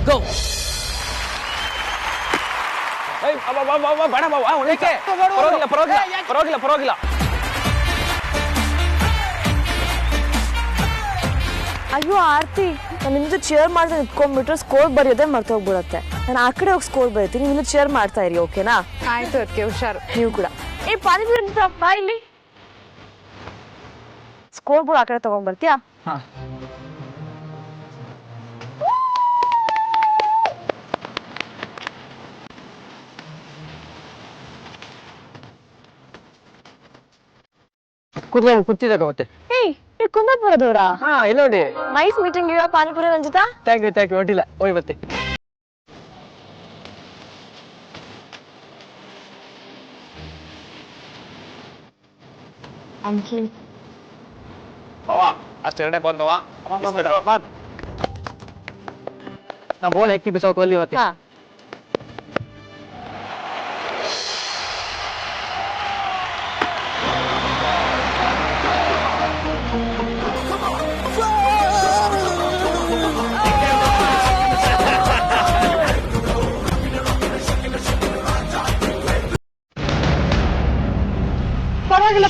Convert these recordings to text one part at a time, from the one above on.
ಗೋ. ಪರವಾಗಿಲ್ಲ. ಅಯ್ಯೋ ಆರ್ತಿ, ನಾನು ನಿಮ್ದು ಚೇರ್ ಮಾಡ್ತಾ ನಿಂತ್ಕೊಂಡ್ಬಿಟ್ರೆ ಸ್ಕೋರ್ ಬರೆಯೋದೇ ಮರ್ತೋಗ್ಬಿಡತ್ತೆ. ನಾನು ಆ ಕಡೆ ಹೋಗಿ ಸ್ಕೋರ್ ಬರೀತೀನಿ, ನೀವು ಚೇರ್ ಮಾಡ್ತಾ ಇರಿ, ಓಕೆನಾ? ಆಯ್ತು ಅದಕ್ಕೆ ಹುಷಾರು. ನೀವು ಕೂಡ. ಪಾನಿಪುರಿ ಬಾ ಇಲ್ಲಿ. ಸ್ಕೋರ್ ಬೋರ್ಡ್ ಆ ಕಡೆ ತಗೊಂಡ್ ಬರ್ತೀಯಾ? ಕೂತಿದಾಗ ಮತ್ತೆ ನೀವು ಕುಂದಾಪುರದವ್ರಾ? ಇಲ್ಲ ನೋಡಿ. Nice meeting you. Panipuri Ranjita. Thank you ಒಟ್ಟಿಲ್ಲ ಹೋಯ್ ಮತ್ತೆ. ಅಷ್ಟೆರಡೇ ಬಂದವ ನಾ ಬೋಲ್ ಹಾಕಿ ಬಿಸಾಕ್ ಅಲ್ಲಿ ಇವತ್ತೆ.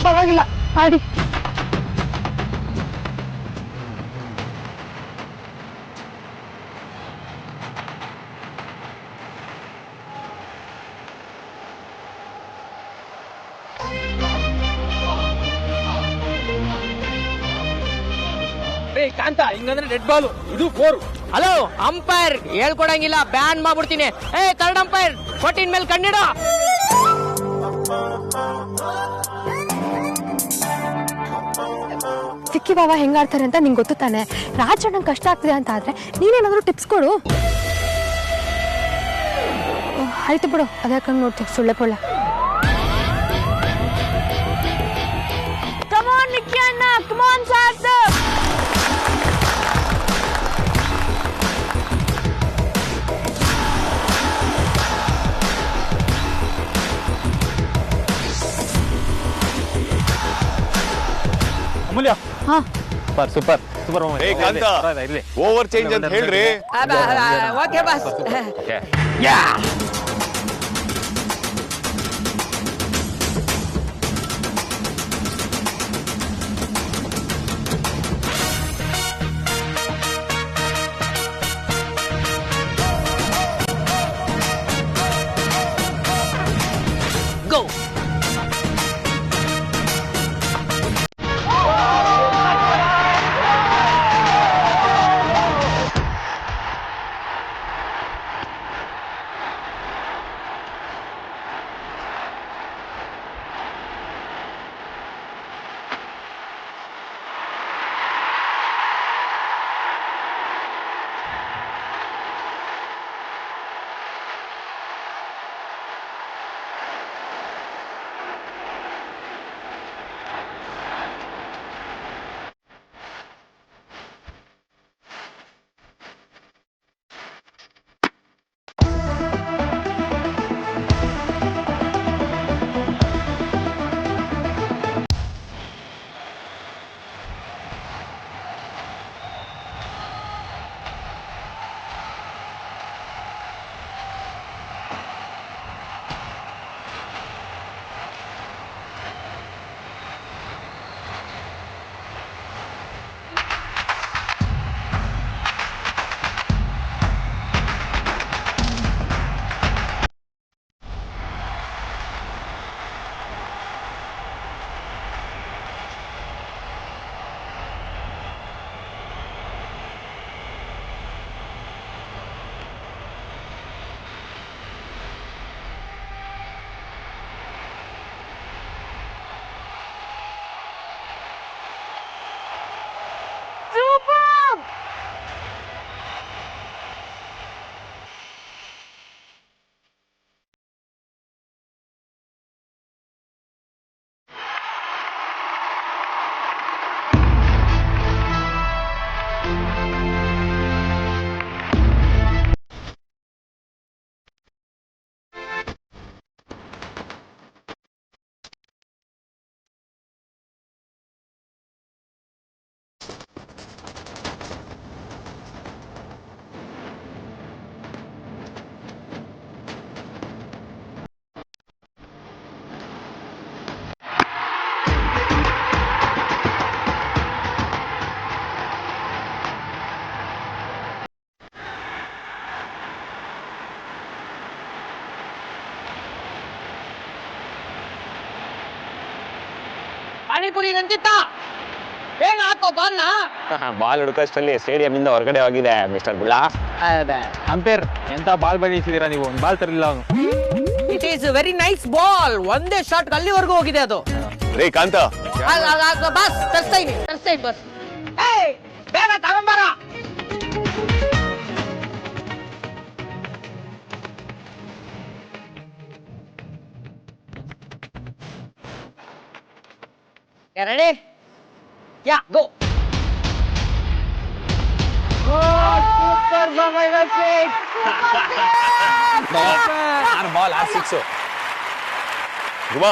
ಪರವಾಗಿಲ್ಲ ಆಡಿ. ಕಾಂತ ಹಿಂಗಂದ್ರೆ ರೆಡ್ ಬಾಲ್, ಇದು 4. ಹಲೋ ಅಂಪೈರ್, ಹೇಳ್ಕೊಡಂಗಿಲ್ಲ, ಬ್ಯಾನ್ ಮಾಡ್ಬಿಡ್ತೀನಿ. ಥರ್ಡ್ ಅಂಪೈರ್ ಕೊಟ್ಟಿನ ಮೇಲೆ ಕಣ್ಣಿಡ. ಸಿಕ್ಕಿ ಬಾಬಾ ಹೆಂಗಾಡ್ತಾರೆ ಅಂತ ನಿಂಗೆ ಗೊತ್ತು ತಾನೆ. ರಾಜಣ್ಣಂಗೆ ಕಷ್ಟ ಆಗ್ತಿದೆ ಅಂತ ಆದ್ರೆ ನೀನೇನಾದ್ರೂ ಟಿಪ್ಸ್ ಕೊಡು. ಆಯ್ತು ಬಿಡು, ಅದಕ್ಕೆ ನೋಡ್ತೀವಿ ಸುಳ್ಳೆ ಪೊಳ್ಳೆ. Come on, Nicky Anna. Come on, Sarthak. Amulya. Super. Kantha, over change ಅಂತ ಹೇಳ್ರಿ. Okay boss. ಗೋ. ಪಾನಿಪುರಿ ನಂತಿತ್ತ ಬೇಗ ಹಾಕೋ ಬಾಲ್ನ. ಬಾಲ್ ಹುಡುಕಷ್ಟರಲ್ಲಿ ಸ್ಟೇಡಿಯಂ ಇಂದ ಹೊರಗಡೆ ಹೋಗಿದೆ ಮಿಸ್ಟರ್ ಬುಳ್ಳಾ. ಅಂಪೇರ್ ಎಂತ ಬಾಲ್ ಬರೀತಿದ್ದೀರಾ ನೀವು? ಒಂದು ಬಾಲ್ ತರಲಿಲ್ಲ ಅವನು. It is very nice ball. ಒಂದೇ ಶಾಟ್ ಅಲ್ಲಿವರೆಗೂ ಹೋಗಿದೆ ಅದು. ರೇ ಕಾಂತ, ಬಸ್ ತರ್ಸ್ತಾ ಇದೀನಿ ಬಸ್. ಏಯ್ ಬೇಗ ತಗೊಂಬಾರ. ರೆಡಿ? ಯಾ ಗೋ. ಬಾಲ್ 6. ಗುಮಾ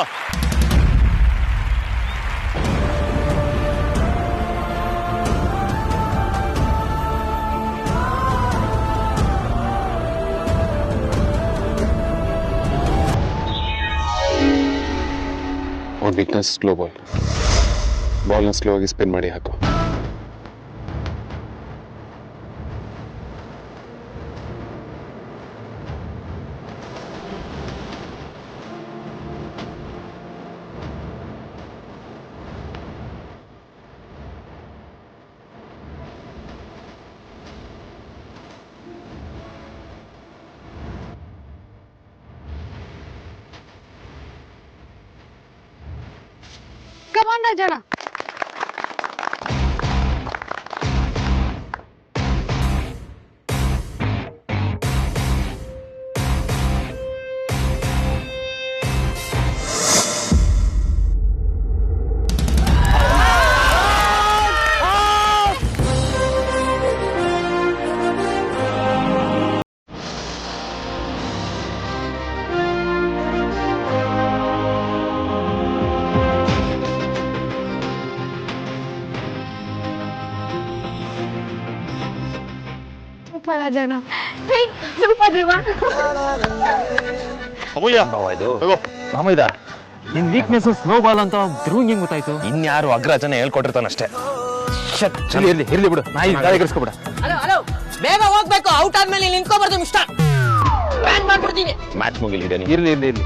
ಅವ್ರ ವೀಕ್ನೆಸ್ ಸ್ಲೋ ಬಾಲ್ನ ಸ್ಲೋ ಆಗಿ ಸ್ಪಿನ್ ಮಾಡಿ ಹಾಕು. ಕಮಾನ್ ರಾಜಣ್ಣ. ರಾಜಣ್ಣ ಅಮೂಲ್ಯ ಇದು ತಗೋ. ಮಾಮಯ್ಯ ನಿನ್ ವೀಕ್ನೆಸ್ ಸ್ಲೋ ಬಾಲ್ ಅಂತ ಧ್ರುವಂಗ್ ಹೆಂಗ್ ಗೊತ್ತಾಯ್ತು? ಇನ್ಯಾರು ಅಗ್ರಜನ ಹೇಳ್ಕೊಟ್ಟಿರ್ತಾನಷ್ಟೇ. ಇರ್ಲಿ ಬಿಡು, ನಾಯಿ ಗಾಳಿಗಿರಿಸ್ಕೊಬಿಡ. ಹಲೋ ಬೇಗ ಹೋಗ್ಬೇಕು. ಔಟ್ ಆದ್ಮೇಲೆ ನಿಂತ್ಕೊಬಾರ್ದು ಮಿಸ್ಟರ್. ಬ್ಯಾನ್ ಮಾಡ್ಬಿಡ್ತೀನಿ. ಮ್ಯಾಚ್ ಮುಗಿಲಿ ಹಿಡನಿ. ಇರ್ಲಿ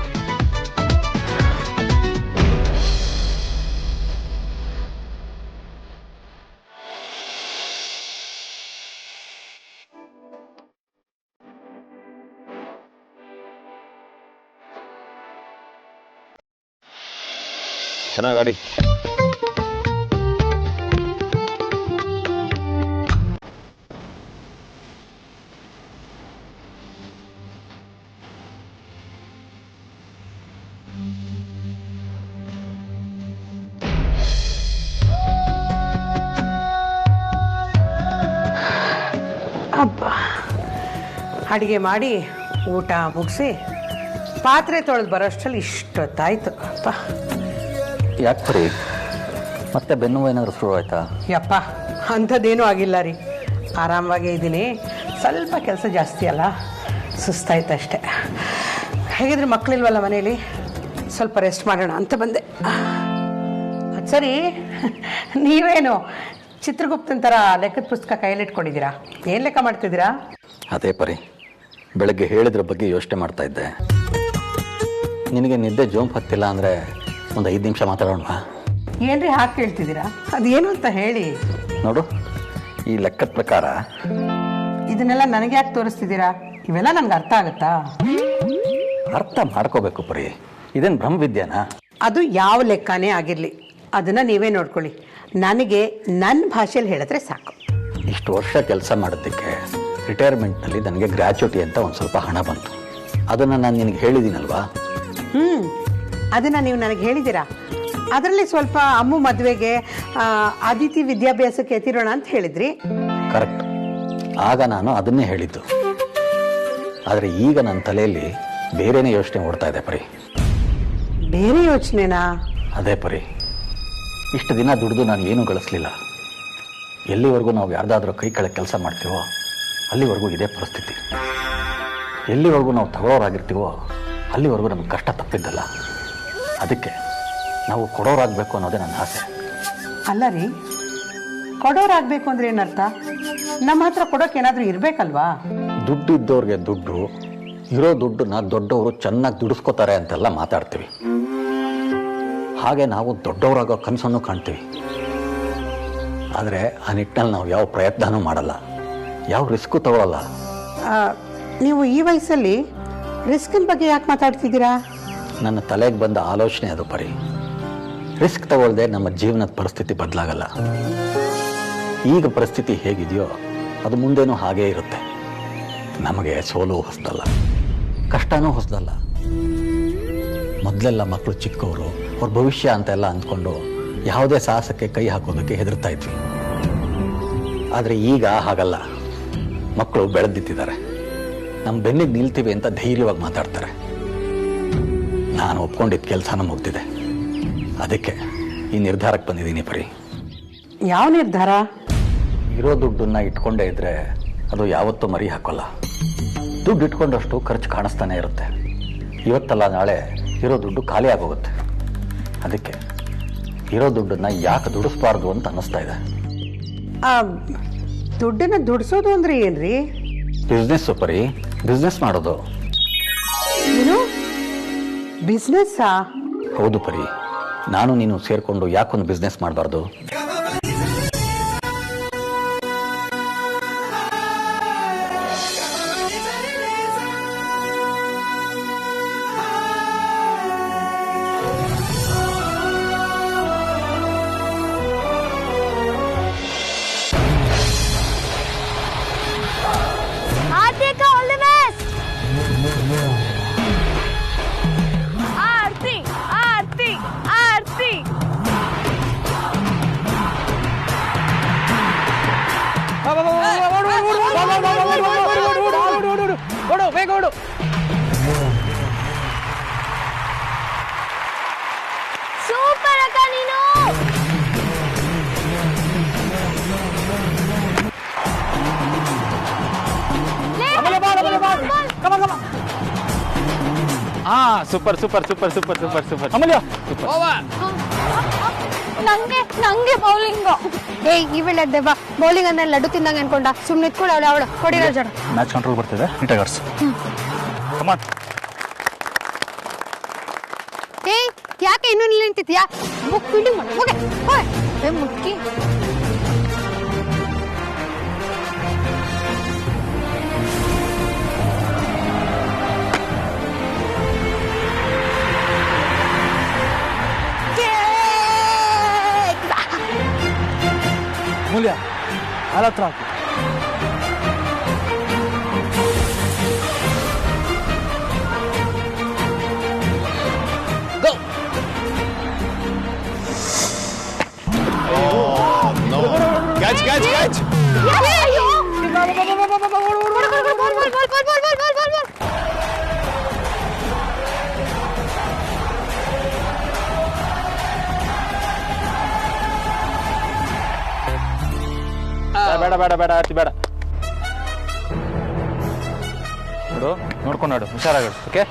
ಚೆನ್ನಾಗಿ ಆಡಿ. ಹಬ್ಬ ಅಡುಗೆ ಮಾಡಿ ಊಟ ಮುಗಿಸಿ ಪಾತ್ರೆ ತೊಳೆದು ಬರೋಷ್ಟರಲ್ಲಿ ಇಷ್ಟೊತ್ತಾಯ್ತು. ಅಪ್ಪ ಯಾಕೆ ಬರೀ ಮತ್ತೆ ಬೆನ್ನು ಏನಾದರೂ ಶುರು ಆಯ್ತಾ? ಯಪ್ಪ ಅಂಥದ್ದೇನೂ ಆಗಿಲ್ಲ ರೀ, ಆರಾಮವಾಗೇ ಇದ್ದೀನಿ. ಸ್ವಲ್ಪ ಕೆಲಸ ಜಾಸ್ತಿ ಅಲ್ಲ, ಸುಸ್ತಾಯ್ತು ಅಷ್ಟೆ. ಹೇಗಿದ್ರೆ ಮಕ್ಕಳಿಲ್ವಲ್ಲ ಮನೇಲಿ, ಸ್ವಲ್ಪ ರೆಸ್ಟ್ ಮಾಡೋಣ ಅಂತ ಬಂದೆ. ಅದು ಸರಿ, ನೀವೇನು ಚಿತ್ರಗುಪ್ತನ ಥರ ಲೆಕ್ಕದ ಪುಸ್ತಕ ಕೈಯಲ್ಲಿಟ್ಕೊಂಡಿದ್ದೀರಾ? ಏನು ಲೆಕ್ಕ ಮಾಡ್ತಿದ್ದೀರಾ? ಅದೇ ಪರಿ ಬೆಳಗ್ಗೆ ಹೇಳಿದ್ರ ಬಗ್ಗೆ ಯೋಚನೆ ಮಾಡ್ತಾ ಇದ್ದೆ. ನಿನಗೆ ನಿದ್ದೆ ಜೋಂಪ್ ಹತ್ತಿಲ್ಲ ಅಂದರೆ ಒಂದು 5 ನಿಮಿಷ ಮಾತಾಡೋಣವಾ? ಏನ್ರಿ ಹಾಕಿ ಕೇಳ್ತಿದ್ದೀರಾ? ಅದೇನು ಅಂತ ಹೇಳಿ. ನೋಡು, ಈ ಲೆಕ್ಕದ ಪ್ರಕಾರ ಇದನ್ನೆಲ್ಲ ನನಗೆ ಯಾಕೆ ತೋರಿಸ್ತಿದ್ದೀರಾ? ಇವೆಲ್ಲ ನನಗೆ ಅರ್ಥ ಆಗುತ್ತಾ? ಅರ್ಥ ಮಾಡ್ಕೋಬೇಕು ಪರಿ, ಇದೇನು ಬ್ರಹ್ಮವಿದ್ಯಾನಾ? ಅದು ಯಾವ ಲೆಕ್ಕನೇ ಆಗಿರಲಿ, ಅದನ್ನು ನೀವೇ ನೋಡ್ಕೊಳ್ಳಿ. ನನಗೆ ನನ್ನ ಭಾಷೆಯಲ್ಲಿ ಹೇಳಿದ್ರೆ ಸಾಕು. ಇಷ್ಟು ವರ್ಷ ಕೆಲಸ ಮಾಡೋದಕ್ಕೆ ರಿಟೈರ್ಮೆಂಟ್ನಲ್ಲಿ ನನಗೆ ಗ್ರ್ಯಾಚುಯಿಟಿ ಅಂತ ಒಂದು ಸ್ವಲ್ಪ ಹಣ ಬಂತು. ಅದನ್ನು ನಾನು ನಿನಗೆ ಹೇಳಿದ್ದೀನಲ್ವಾ? ಅದನ್ನು ನೀವು ನನಗೆ ಹೇಳಿದ್ದೀರಾ. ಅದರಲ್ಲಿ ಸ್ವಲ್ಪ ಅಮ್ಮು ಮದುವೆಗೆ, ಅದಿತಿ ವಿದ್ಯಾಭ್ಯಾಸಕ್ಕೆ ಎತ್ತಿರೋಣ ಅಂತ ಹೇಳಿದ್ರಿ. ಕರೆಕ್ಟ್, ಆಗ ನಾನು ಅದನ್ನೇ ಹೇಳಿದ್ದು. ಆದರೆ ಈಗ ನನ್ನ ತಲೆಯಲ್ಲಿ ಬೇರೆನೇ ಯೋಚನೆ ಓಡ್ತಾ ಇದೆ ಪರಿ. ಬೇರೆ ಯೋಚನೆನಾ? ಅದೇ ಪರಿ, ಇಷ್ಟು ದಿನ ದುಡಿದು ನಾನು ಏನೂ ಗಳಿಸ್ಲಿಲ್ಲ. ಎಲ್ಲಿವರೆಗೂ ನಾವು ಯಾರ್ದಾದ್ರೂ ಕೈ ಕೆಳಗೆ ಕೆಲಸ ಮಾಡ್ತೀವೋ ಅಲ್ಲಿವರೆಗೂ ಇದೇ ಪರಿಸ್ಥಿತಿ. ಎಲ್ಲಿವರೆಗೂ ನಾವು ತಗೊಳ್ಳೋರಾಗಿರ್ತೀವೋ ಅಲ್ಲಿವರೆಗೂ ನಮ್ಗೆ ಕಷ್ಟ ತಪ್ಪಿದ್ದಲ್ಲ. ಅದಕ್ಕೆ ನಾವು ಕೊಡೋರಾಗಬೇಕು ಅನ್ನೋದೇ ನನ್ನ ಆಸೆ. ಅಲ್ಲ ರೀ, ಕೊಡೋರಾಗಬೇಕು ಅಂದ್ರೆ ಏನರ್ಥ? ನಮ್ಮ ಹತ್ರ ಕೊಡೋಕೆ ಏನಾದರೂ ಇರಬೇಕಲ್ವಾ? ದುಡ್ಡು ಇದ್ದವ್ರಿಗೆ ದುಡ್ಡು, ಇರೋ ದುಡ್ಡನ್ನ ದೊಡ್ಡವರು ಚೆನ್ನಾಗಿ ದುಡಿಸ್ಕೋತಾರೆ ಅಂತೆಲ್ಲ ಮಾತಾಡ್ತೀವಿ. ಹಾಗೆ ನಾವು ದೊಡ್ಡವರಾಗೋ ಕನಸನ್ನು ಕಾಣ್ತೀವಿ. ಆದರೆ ಆ ನಿಟ್ಟಿನಲ್ಲಿ ನಾವು ಯಾವ ಪ್ರಯತ್ನನೂ ಮಾಡಲ್ಲ, ಯಾವ ರಿಸ್ಕು ತಗೊಳ್ಳಲ್ಲ. ನೀವು ಈ ವಯಸ್ಸಲ್ಲಿ ರಿಸ್ಕಿನ ಬಗ್ಗೆ ಯಾಕೆ ಮಾತಾಡ್ತಿದ್ದೀರಾ? ನನ್ನ ತಲೆಗೆ ಬಂದ ಆಲೋಚನೆ ಅದು ಪರಿ. ರಿಸ್ಕ್ ತಗೊಳ್ಳದೆ ನಮ್ಮ ಜೀವನದ ಪರಿಸ್ಥಿತಿ ಬದಲಾಗಲ್ಲ. ಈಗ ಪರಿಸ್ಥಿತಿ ಹೇಗಿದೆಯೋ ಅದು ಮುಂದೇನೂ ಹಾಗೇ ಇರುತ್ತೆ. ನಮಗೆ ಸೋಲು ಹೊಸದಲ್ಲ, ಕಷ್ಟನೂ ಹೊಸದಲ್ಲ. ಮೊದಲೆಲ್ಲ ಮಕ್ಕಳು ಚಿಕ್ಕವರು, ಅವ್ರ ಭವಿಷ್ಯ ಅಂತೆಲ್ಲ ಅಂದ್ಕೊಂಡು ಯಾವುದೇ ಸಾಹಸಕ್ಕೆ ಕೈ ಹಾಕೋದಕ್ಕೆ ಹೆದರ್ತಾ ಇದ್ವಿ. ಆದರೆ ಈಗ ಹಾಗಲ್ಲ. ಮಕ್ಕಳು ಬೆಳೆದಿತ್ತಿದ್ದಾರೆ, ನಮ್ಮ ಬೆನ್ನಿಗೆ ನಿಲ್ತೀವಿ ಅಂತ ಧೈರ್ಯವಾಗಿ ಮಾತಾಡ್ತಾರೆ. ನಾನು ಒಪ್ಕೊಂಡಿದ್ದ ಕೆಲಸನ ಮುಗ್ದಿದೆ. ಅದಕ್ಕೆ ಈ ನಿರ್ಧಾರಕ್ಕೆ ಬಂದಿದ್ದೀನಿ ಪರಿ. ಯಾವ ನಿರ್ಧಾರ? ಇರೋ ದುಡ್ಡನ್ನ ಇಟ್ಕೊಂಡೇ ಇದ್ರೆ ಅದು ಯಾವತ್ತೂ ಮರಿ ಹಾಕೋಲ್ಲ. ದುಡ್ಡು ಇಟ್ಕೊಂಡಷ್ಟು ಖರ್ಚು ಕಾಣಿಸ್ತಾನೆ ಇರುತ್ತೆ. ಇವತ್ತಲ್ಲ ನಾಳೆ ಇರೋ ದುಡ್ಡು ಖಾಲಿ ಆಗೋಗುತ್ತೆ. ಅದಕ್ಕೆ ಇರೋ ದುಡ್ಡನ್ನ ಯಾಕೆ ದುಡಿಸ್ಬಾರ್ದು ಅಂತ ಅನ್ನಿಸ್ತಾ ಇದೆ. ದುಡ್ಡನ್ನ ದುಡಿಸೋದು ಅಂದ್ರೆ ಏನ್ರಿ? ಬಿಸ್ನೆಸ್ ಪರಿ, ಬಿಸ್ನೆಸ್ ಮಾಡೋದು. ಏನು ಬಿಸ್ನೆಸ್ಸಾ? ಹೌದು ಪರಿ. ನಾನು ನೀನು ಸೇರ್ಕೊಂಡು ಯಾಕೊಂದು ಬಿಸ್ನೆಸ್ ಮಾಡಬಾರ್ದು? ಬೇಗ ಓಡು. ಸೂಪರ್ ಅಕ್ಕ ನೀನು. Super super super super super super Amulya, ನಂಗೆ ಬೌಲಿಂಗ್. ಇವೆಲ್ಲ ದೇವ ಬೌಲಿಂಗ್ ಅಂದ್ರೆ ಲಡ್ಡು ತಿಂದಂಗೆ ಅನ್ಕೊಂಡ. ಸುಮ್ಮನೆ ಇಟ್ಕೊಂಡು ಅವಳು ಕೊಡಿರೋ ಜನ. ಮ್ಯಾಚ್ ಕಂಟ್ರೋಲ್ ಬರ್ತಿದೆ, ನೀಟಾಗಿ ಆಡ್ಸು. ಕಮಾನ್. ಯಾಕೆ ಇನ್ನೂ ನಿಂತಿದ್ಯಾ? ಫೀಲ್ಡಿಂಗ್ ಮಾಡಿ ಹೋಗೆ ಹೋಗೆ ಮುಟ್ಕಿ. ಅಮೂಲ್ಯ ಹಾಲತ್ರ ಹಾಕು. Catch catch catch. ಬೇಡ ಬೇಡ ಬೇಡ ಆರ್ತಿ ಬೇಡ. ನೋಡು, ನೋಡ್ಕೊಂಡು ಆಡು, ಹುಷಾರಾಗು. ಓಕೆ.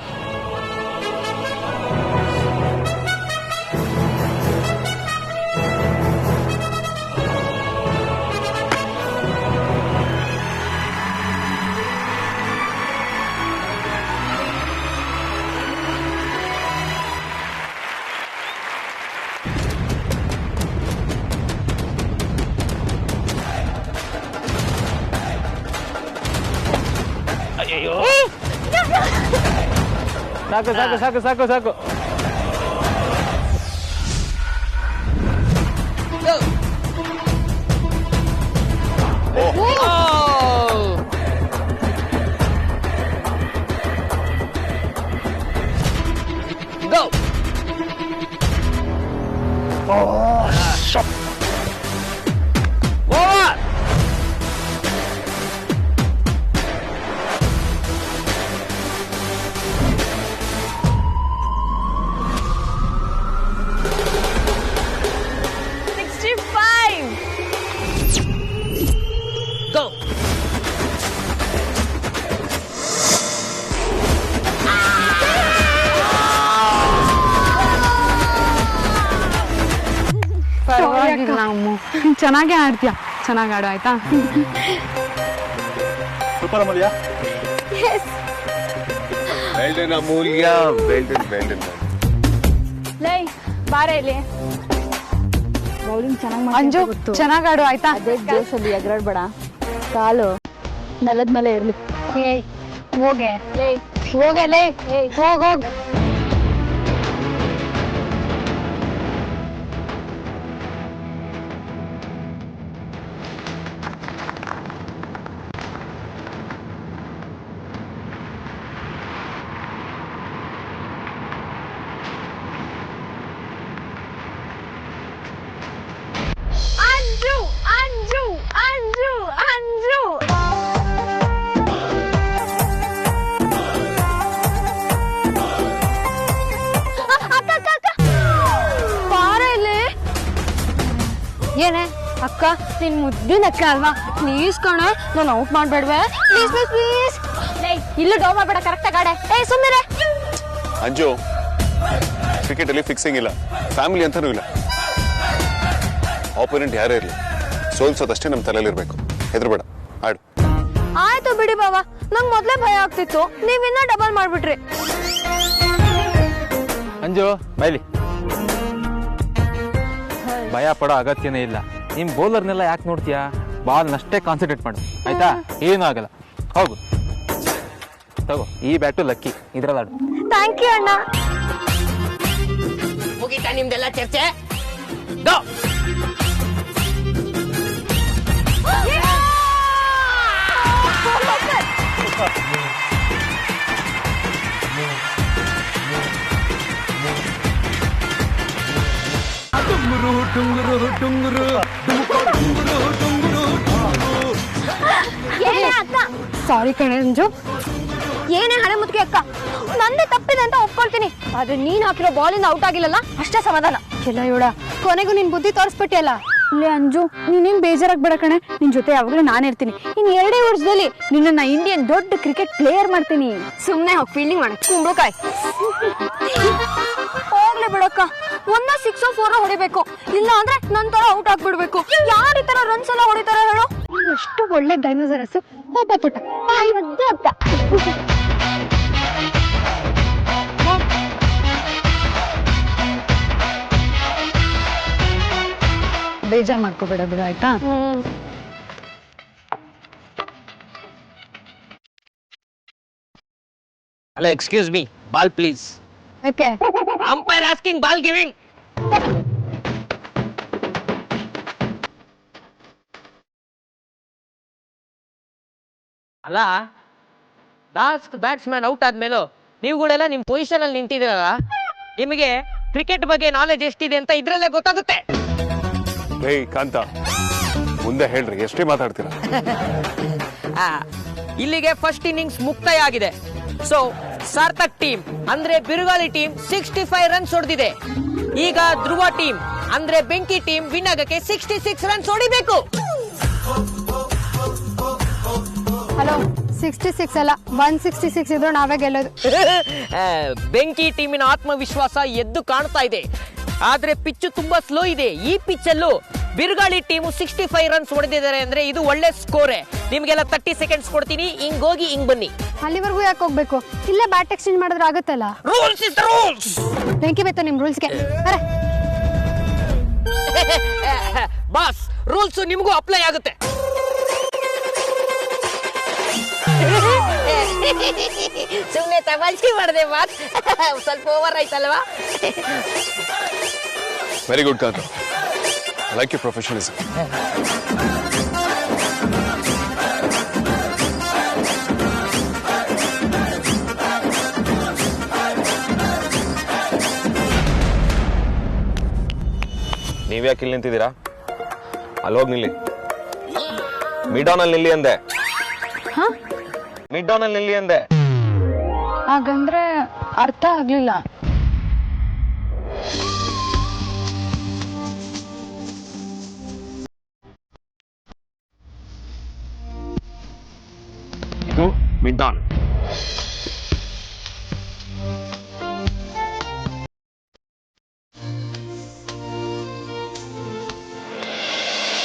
ಸಾಕು ಸಾಕು ಸಾಕು ಸಾಕು ಸಾಕು. ಚೆನ್ನಾಗೇ ಆಡ್ತೀಯ, ಚೆನ್ನಾಗಿ ಆಡು ಆಯ್ತಾ? ಸೂಪರ್ ಅಮೂಲ್ಯ. ವೆಲ್ ಡನ್ ಅಮೂಲ್ಯ, ವೆಲ್ ಡನ್ ವೆಲ್ ಡನ್. ಲೈ ಬಾರೆ ಇಲ್ಲಿ ಬೌಲಿಂಗ್ ಚೆನ್ನಾಗಿ ಅಂಜು ಚೆನ್ನಾಗ್ ಆಡು ಆಯ್ತಾ ಅದೇ ಜೋಶಲ್ಲಿ ಎಗರಾಡ್ಬೇಡ, ಕಾಲು ನೆಲದ ಮೇಲೆ ಇರ್ಲಿ. ಏಯ್ ಹೋಗೆ ಹೋಗಲೇ ಹೋಗ್ ಅಂಜು ಅಂಜು ಅಂಜು ಅಂಜು ಏನೇ ಅಕ್ಕ ನಿನ್ ಮುದ್ದಿನ ಅಕ್ಕ ಅಲ್ವಾ, ಪ್ಲೀಸ್ ಕಣ ನಾನು ಔಟ್ ಮಾಡ್ಬೇಡ್ವೆ, ಪ್ಲೀಸ್ ಪ್ಲೀಸ್ ಪ್ಲೀಸ್. ಇಲ್ಲ ಡೌ ಮಾಡ್ಬೇಡ, ಕರೆಕ್ಟ್ ಗಾಡೆ. ಸುಮ್ಮನೆ ಅಂಜು, ಕ್ರಿಕೆಟ್ ಅಲ್ಲಿ ಫಿಕ್ಸಿಂಗ್ ಇಲ್ಲ, ಫ್ಯಾಮಿಲಿ ಅಂತಾನೂ ಇಲ್ಲ. ಆಪೋನೆಂಟ್ ಯಾರೇ ಇರಲಿ, ಸೋಲ್ಸೋದಷ್ಟೇ ನಮ್ಮ ತಲೆಯಲ್ಲಿರ್ಬೇಕು. ಹೆದರ್ಬೇಡ, ಆಡು. ಆಯ್ತು ಬಿಡಿ ಬಾವಾ, ನಂಗೆ ಮೊದ್ಲೇ ಭಯ ಆಗ್ತಿತ್ತು, ನೀವಿನ್ನ ಡಬಲ್ ಮಾಡ್ಬಿಟ್ರಿ. ಅಂಜು ಬೈಲಿ, ಭಯ ಪಡೋ ಅಗತ್ಯನೇ ಇಲ್ಲ. ನಿಮ್ ಬೌಲರ್ನೆಲ್ಲ ಯಾಕೆ ನೋಡ್ತೀಯಾ? ಬಾಲ್ನಷ್ಟೇ ಕಾನ್ಸಂಟ್ರೇಟ್ ಮಾಡು, ಆಯ್ತಾ? ಏನೂ ಆಗಲ್ಲ. ಹೋಗು ತಗೋ, ಈ ಬ್ಯಾಟು ಲಕ್ಕಿ, ಇದ್ರಲ್ಲಿ ಆಡು. ಥ್ಯಾಂಕ್ ಯು ಅಣ್ಣ. ಮುಗೀತಾ ನಿಮ್ದೆಲ್ಲ ಚರ್ಚೆ? ಗೋ. ಸಾರಿ ಕಣೆ ಅಂಜು, ಏನೇ ಹಣೆ ಮುದ್ಕೆ ಅಕ್ಕ, ನಂದೇ ತಪ್ಪಿದೆ ಅಂತ ಒಪ್ಕೊಳ್ತೀನಿ, ಆದ್ರೆ ನೀನ್ ಹಾಕಿರೋ ಬಾಲಿಂದ ಔಟ್ ಆಗಿಲ್ಲಲ್ಲ, ಅಷ್ಟೇ ಸಮಾಧಾನ. ಎಲ್ಲ ಇವಳ ಕೊನೆಗೂ ನಿನ್ ಬುದ್ಧಿ ತೋರಿಸ್ಬಿಟ್ಟಿಯಲ್ಲ. ಇಲ್ಲೇ ಅಂಜು, ನೀನೇನ್ ಬೇಜಾರಾಗ್ಬೇಡ ಕಣೆ, ನಿನ್ ಜೊತೆ ಯಾವಾಗಲೂ ನಾನಿರ್ತೀನಿ. ಇನ್ 2 ವರ್ಷದಲ್ಲಿ ನಿನ್ನ ಇಂಡಿಯನ್ ದೊಡ್ಡ ಕ್ರಿಕೆಟ್ ಪ್ಲೇಯರ್ ಮಾಡ್ತೀನಿ. ಸುಮ್ನೆ ಹೋಗಿ ಫೀಲ್ಡಿಂಗ್ ಮಾಡಕ್ ಕುಂಬ್ಳಕಾಯ್. ಹೋಗ್ಲಿ ಬಿಡಕ್ಕ, 6 4 ಹೊಡಿಬೇಕು, ಇಲ್ಲ ಅಂದ್ರೆ ನನ್ ತರ ಔಟ್ ಆಗ್ಬಿಡ್ಬೇಕು. ಯಾರ ಈ ತರ ರನ್ಸ್ ಎಲ್ಲ ಹೊಡಿತಾರ ಹೇಳು? ಎಷ್ಟು ಒಳ್ಳೆ ಡೈನೋಸರಸ್. ಹೋಪ ಪುಟ್ಟ ಬೇಜಾರ್ ಮಾಡ್ಕೋಬೇಡ ಬಿಡು, ಆಯ್ತಾ? Hello, excuse me. Ball, please. Okay Umpire asking, ball giving. ಅಲ್ಲ, ಲಾಸ್ಟ್ ಬ್ಯಾಟ್ಸ್ಮನ್ ಔಟ್ ಆದ್ಮೇಲೂ ನೀವುಗಳೆಲ್ಲ ನಿಮ್ ಪೊಸಿಷನ್ ಅಲ್ಲಿ ನಿಂತಿದ್ದೀರಲ್ಲ, ನಿಮಗೆ ಕ್ರಿಕೆಟ್ ಬಗ್ಗೆ ನಾಲೆಜ್ ಎಷ್ಟಿದೆ ಅಂತ ಇದ್ರಲ್ಲೇ ಗೊತ್ತಾಗುತ್ತೆ. ಏಯ್ ಕಾಂತ, ಮುಂದೆ ಹೇಳ್ರಿ, ಎಷ್ಟೇ ಮಾತಾಡ್ತೀರಾ? ಇಲ್ಲಿಗೆ ಫಸ್ಟ್ ಇನ್ನಿಂಗ್ಸ್ ಮುಕ್ತಾಯ ಆಗಿದೆ. ಸೊ ಸಾರ್ಥಕ್ ಟೀಮ್ ಅಂದ್ರೆ ಬಿರುಗಾಳಿ ಟೀಮ್ 65 ರನ್ಸ್ ಹೊಡೆದಿದೆ. ಈಗ ಧ್ರುವ ಟೀಮ್ ಅಂದ್ರೆ ಬೆಂಕಿ ಟೀಮ್ ವಿನ್ ಆಗಕ್ಕೆ 66 ರನ್ಸ್ ಹೊಡಿಬೇಕು. ಹಲೋ, 66 ಅಲ್ಲ 166 ಇದ್ರು ನಾವೇ ಗೆಲ್ಲೋದು. ಬೆಂಕಿ ಟೀಮಿನ ಆತ್ಮವಿಶ್ವಾಸ ಎದ್ದು ಕಾಣ್ತಾ ಇದೆ. ಆದ್ರೆ ಪಿಚ್ ತುಂಬಾ ಸ್ಲೋ ಇದೆ. ಈ ಪಿಚ್ ಅಲ್ಲೂ ಬಿರುಗಾಳಿ ಟೀಮು 65 ರನ್ಸ್ ಹೊಡೆದಿದ್ದಾರೆ ಅಂದ್ರೆ ಇದು ಒಳ್ಳೆ ಸ್ಕೋರೆ. ನಿಮ್ಗೆಲ್ಲ 30 ಸೆಕೆಂಡ್ಸ್ ಕೊಡ್ತೀನಿ, ಹಿಂಗ್ ಹೋಗಿ ಹಿಂಗ್ ಬನ್ನಿ. ಅಲ್ಲಿವರೆಗೂ ಯಾಕೆ ಹೋಗ್ಬೇಕು? ಇಲ್ಲೇ ಬ್ಯಾಟ್ ಎಕ್ಸ್ಚೇಂಜ್ ಮಾಡಿದ್ರೆ ಆಗುತ್ತಲ್ಲ. Rules is the rules. ಬೆಂಕಿ ಬೇತ ನಿಮ್ ರೂಲ್ಸ್ಗೆ. ಬಾಸ್, ರೂಲ್ಸ್ ನಿಮಗೂ ಅಪ್ಲೈ ಆಗುತ್ತೆ. ಸುಮ್ಮನೆ ತಮಾಷೆ ಮಾಡಿದೆ ಬಾಸ್, ಸ್ವಲ್ಪ ಓವರ್ ಆಯ್ತಲ್ವಾ? Very good Kanta, I like you professionalism. ನೀವ್ಯಾಕೆ ಇಲ್ಲಿ ನಿಂತಿದ್ದೀರಾ? ಅಲ್ಲೋಗಿ ನಿಲ್ಲಿ. ಮಿಡ್ ಆನ್ ಅಲ್ಲಿ ನಿಲ್ಲಿ ಅಂದೆ. ಮಿಡ್ ಆನ್ ಅಲ್ಲಿ ನಿಲ್ಲಿ ಅಂದೆ. ಹಾಗಂದ್ರೆ ಅರ್ಥ ಆಗ್ಲಿಲ್ಲ. ಇದು ಮಿಡ್ ಆನ್.